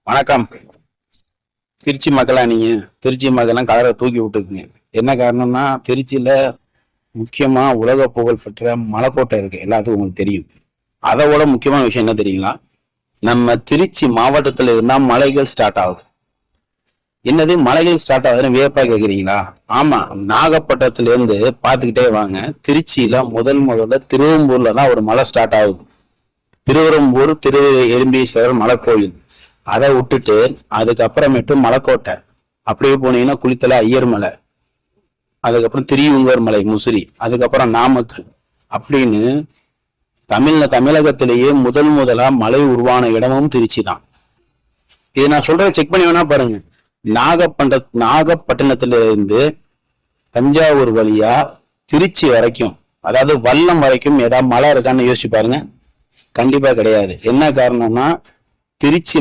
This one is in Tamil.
வணக்கம். திருச்சி மக்களா நீங்க திருச்சி மக்கள்லாம் கலரை தூக்கி விட்டுக்குங்க. என்ன காரணம்னா திருச்சியில முக்கியமா உலக புகழ் பெற்ற மலைக்கோட்டை இருக்கு, எல்லாத்துக்கும் உங்களுக்கு தெரியும். அதை விட முக்கியமான விஷயம் என்ன தெரியுங்களா? நம்ம திருச்சி மாவட்டத்துல இருந்தா மலைகள் ஸ்டார்ட் ஆகுது. என்னது மலைகள் ஸ்டார்ட் ஆகுதுன்னு வியப்பா கேக்குறீங்களா? ஆமா, நாகப்பட்டினத்துல இருந்து பாத்துக்கிட்டே வாங்க. திருச்சியில முதல்ல திருவெம்பூர்ல தான் ஒரு மலை ஸ்டார்ட் ஆகுது. திருவெரும்பூர் திரு எலும்பீஸ்வரர் மலை கோயில். அதை விட்டுட்டு அதுக்கப்புறமேட்டு மலைக்கோட்டை, அப்படியே போனீங்கன்னா குளித்தலை ஐயர் மலை, அதுக்கப்புறம் திரியுங்கர் மலை முசிறி, அதுக்கப்புறம் நாமக்கல் அப்படின்னு தமிழகத்திலேயே முதலா மலை உருவான இடமும் திருச்சி தான். இது நான் சொல்றதை செக் பண்ணி வேணா பாருங்க. நாகப்பட்டினத்துல இருந்து தஞ்சாவூர் வழியா திருச்சி வரைக்கும், அதாவது வல்லம் வரைக்கும் ஏதாவது மலை இருக்கான்னு யோசிச்சு பாருங்க. கண்டிப்பா கிடையாது. என்ன காரணம்னா திருச்சியில